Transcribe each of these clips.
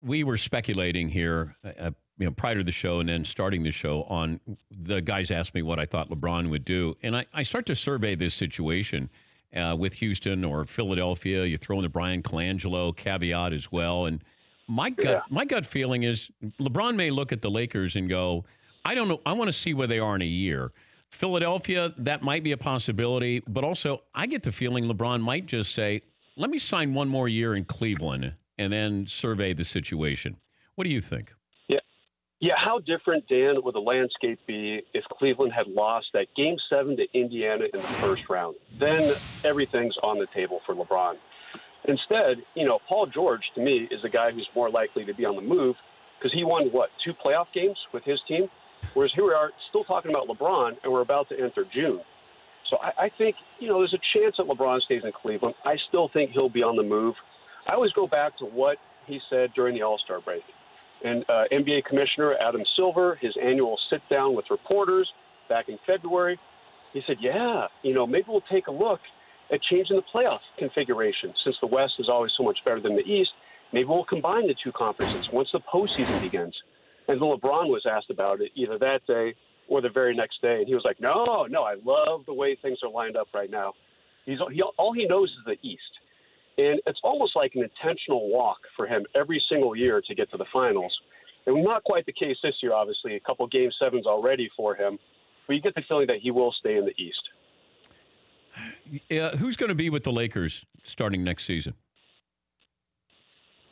we were speculating here, prior to the show and then starting the show on the guys asked me what I thought LeBron would do. And I start to survey this situation with Houston or Philadelphia. You throw in the Brian Colangelo caveat as well. And my gut feeling is LeBron may look at the Lakers and go, I don't know. I want to see where they are in a year. Philadelphia, that might be a possibility. But also, I get the feeling LeBron might just say, let me sign one more year in Cleveland and then survey the situation. What do you think? Yeah, how different, Dan, would the landscape be if Cleveland had lost that Game 7 to Indiana in the first round? Then everything's on the table for LeBron. Instead, Paul George, to me, is the guy who's more likely to be on the move because he won, 2 playoff games with his team? Whereas here we are still talking about LeBron, and we're about to enter June. So I think, there's a chance that LeBron stays in Cleveland. I still think he'll be on the move. I always go back to what he said during the All-Star break. And NBA Commissioner Adam Silver, his annual sit-down with reporters back in February, he said, maybe we'll take a look at changing the playoff configuration. Since the West is always so much better than the East, maybe we'll combine the two conferences once the postseason begins. And then LeBron was asked about it either that day or the very next day, and he was like, no, I love the way things are lined up right now. All he knows is the East. And it's almost like an intentional walk for him every single year to get to the finals. And not quite the case this year, obviously. A couple Game 7s already for him. But you get the feeling that he will stay in the East. Who's going to be with the Lakers starting next season?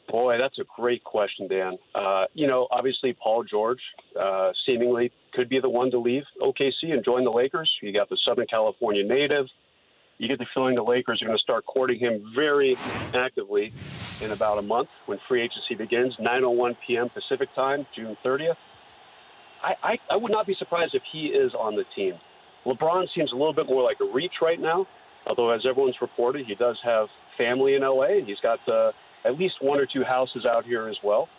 Boy, that's a great question, Dan. Obviously Paul George seemingly could be the one to leave OKC and join the Lakers. You got the Southern California native. You get the feeling the Lakers are going to start courting him very actively in about a month when free agency begins, 9:01 p.m. Pacific time, June 30th. I would not be surprised if he is on the team. LeBron seems a little bit more like a reach right now, although as everyone's reported, he does have family in L.A., and he's got at least 1 or 2 houses out here as well.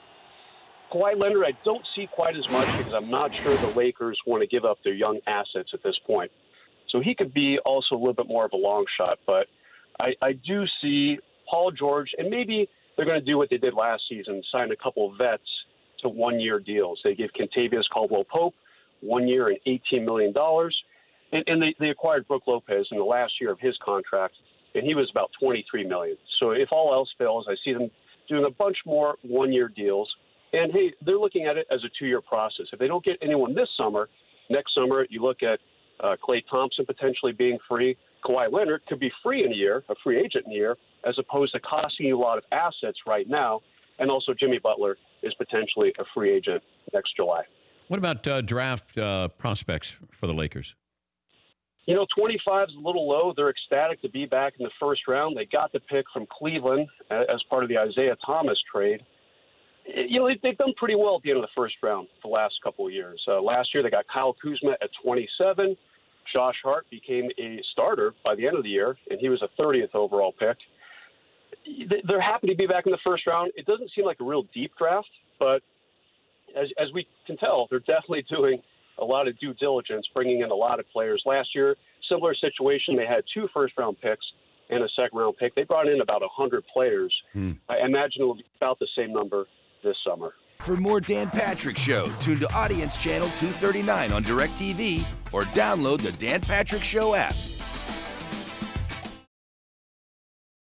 Kawhi Leonard, I don't see quite as much because I'm not sure the Lakers want to give up their young assets at this point. So he could be also a little bit more of a long shot. But I do see Paul George, and maybe they're going to do what they did last season, sign a couple of vets to one-year deals. They gave Kentavious Caldwell-Pope 1 year and $18 million. And they acquired Brook Lopez in the last year of his contract, and he was about $23 million. So if all else fails, I see them doing a bunch more one-year deals. And, hey, they're looking at it as a 2-year process. If they don't get anyone this summer, next summer you look at Klay Thompson potentially being free. Kawhi Leonard could be free in a year, a free agent in a year, as opposed to costing you a lot of assets right now. And also Jimmy Butler is potentially a free agent next July. What about draft prospects for the Lakers? 25 is a little low. They're ecstatic to be back in the first round. They got the pick from Cleveland as part of the Isaiah Thomas trade. They've done pretty well at the end of the first round the last couple of years. Last year, they got Kyle Kuzma at 27. Josh Hart became a starter by the end of the year, and he was a 30th overall pick. They're happy to be back in the first round. It doesn't seem like a real deep draft, but as we can tell, they're definitely doing a lot of due diligence, bringing in a lot of players. Last year, similar situation. They had 2 first-round picks and a second-round pick. They brought in about 100 players. I imagine it will be about the same number this summer. For more Dan Patrick Show, tune to Audience Channel 239 on DirecTV or download the Dan Patrick Show app.